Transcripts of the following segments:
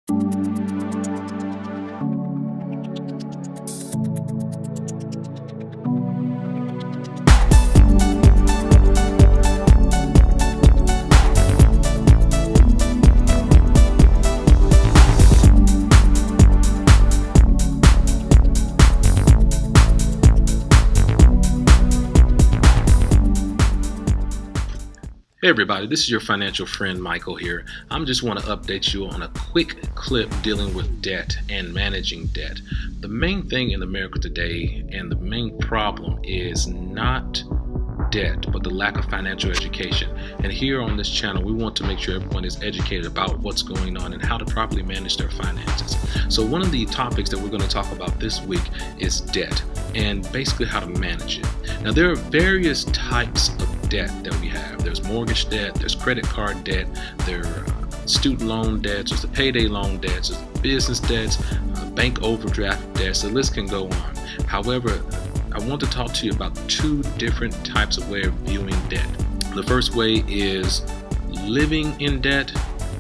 Hey everybody, this is your financial friend Michael here. I just want to update you on a quick clip dealing with debt and managing debt. The main thing in America today and the main problem is not debt, but the lack of financial education. And here on this channel, we want to make sure everyone is educated about what's going on and how to properly manage their finances. So one of the topics that we're going to talk about this week is debt and basically how to manage it. Now, there are various types of debt that we have. There's mortgage debt, there's credit card debt, there are student loan debts, there's the payday loan debts, there's business debts, bank overdraft debts. The list can go on. However, I want to talk to you about two different types of way of viewing debt. The first way is living in debt,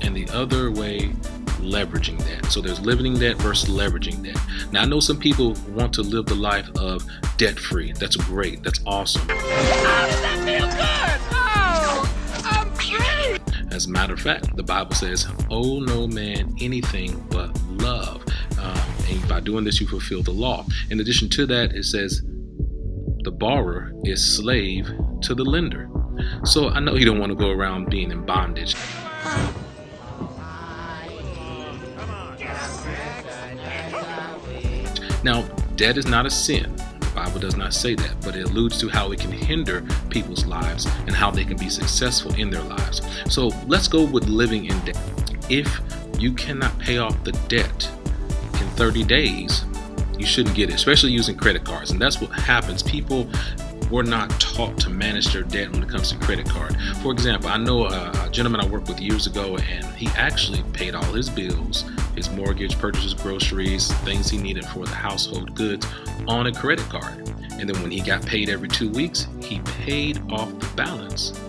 and the other way, leveraging debt. So there's living in debt versus leveraging debt. Now, I know some people want to live the life of debt-free. That's great. That's awesome. How does that feel good? Oh, I'm free. As a matter of fact, the Bible says, owe no man anything but love. And by doing this, you fulfill the law. In addition to that, it says, the borrower is slave to the lender. So I know you don't want to go around being in bondage. Now, debt is not a sin. The Bible does not say that, but it alludes to how it can hinder people's lives and how they can be successful in their lives. So let's go with living in debt. If you cannot pay off the debt in 30 days, you shouldn't get it, especially using credit cards. And that's what happens. People were not taught to manage their debt when it comes to credit card. For example, I know a gentleman I worked with years ago, and he actually paid all his bills, his mortgage, purchases, groceries, things he needed for the household goods on a credit card. And then when he got paid every 2 weeks, he paid off the balance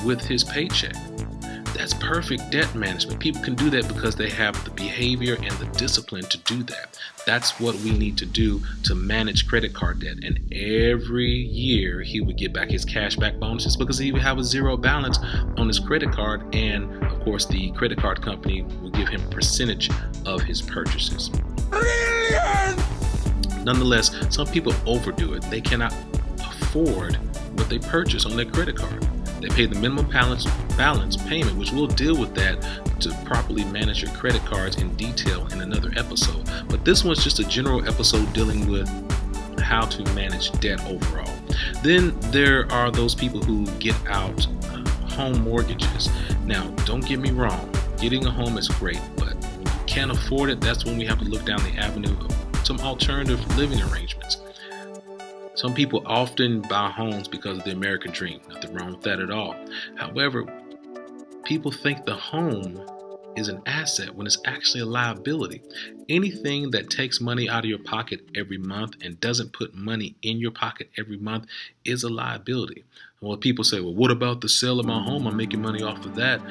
with his paycheck. That's perfect debt management. People can do that because they have the behavior and the discipline to do that. That's what we need to do to manage credit card debt. And every year he would get back his cashback bonuses because he would have a zero balance on his credit card. And of course, the credit card company will give him a percentage of his purchases. Brilliant! Nonetheless, some people overdo it. They cannot afford what they purchase on their credit card. They pay the minimum balance payment, which we'll deal with that to properly manage your credit cards in detail in another episode. But this one's just a general episode dealing with how to manage debt overall. Then there are those people who get out home mortgages. Now, don't get me wrong, getting a home is great, but when you can't afford it, that's when we have to look down the avenue of some alternative living arrangements. Some people often buy homes because of the American dream. Nothing wrong with that at all. However, people think the home is an asset when it's actually a liability. Anything that takes money out of your pocket every month and doesn't put money in your pocket every month is a liability. Well, people say, well, what about the sale of my home? I'm making money off of that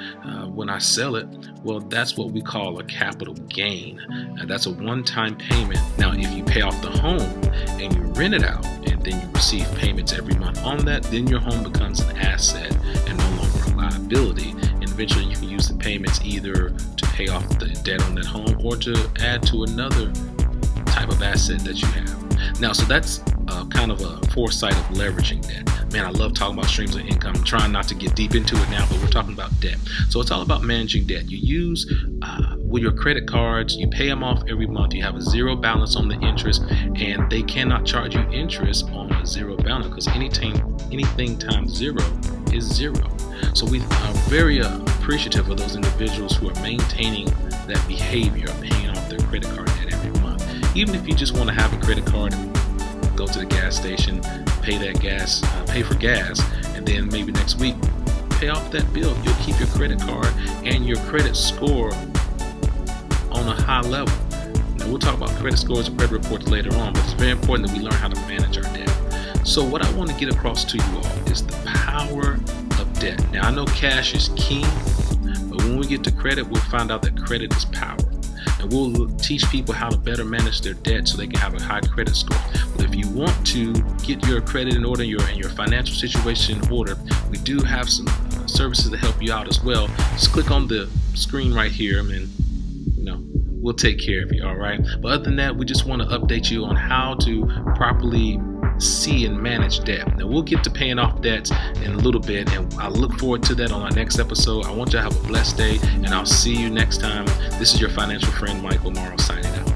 when I sell it. Well, that's what we call a capital gain. And that's a one-time payment. Now, if you pay off the home and you rent it out and then you receive payments every month on that, then your home becomes an asset and no longer a liability. And eventually you can use the payments either to pay off the debt on that home or to add to another type of asset that you have. Now, so that's kind of a foresight of leveraging debt. Man, I love talking about streams of income. I'm trying not to get deep into it now, but we're talking about debt. So it's all about managing debt. You use with your credit cards, you pay them off every month. You have a zero balance on the interest, and they cannot charge you interest on a zero balance because anything times zero is zero. So we are very appreciative of those individuals who are maintaining that behavior of paying off their credit card debt every month. Even if you just want to have a credit card and go to the gas station, pay for gas, and then maybe next week pay off that bill. You'll keep your credit card and your credit score on a high level. Now, we'll talk about credit scores and credit reports later on, but it's very important that we learn how to manage our debt. So what I want to get across to you all is the power of debt. Now, I know cash is king, but when we get to credit, we'll find out that credit is power. and we'll teach people how to better manage their debt so they can have a high credit score. But if you want to get your credit in order and your financial situation in order, we do have some services to help you out as well. Just click on the screen right here, and we'll take care of you. All right. But other than that, we just want to update you on how to properly see and manage debt. Now we'll get to paying off debts in a little bit, and I look forward to that on our next episode. I want you to have a blessed day, and I'll see you next time. This is your financial friend, Michael Morrow, signing out.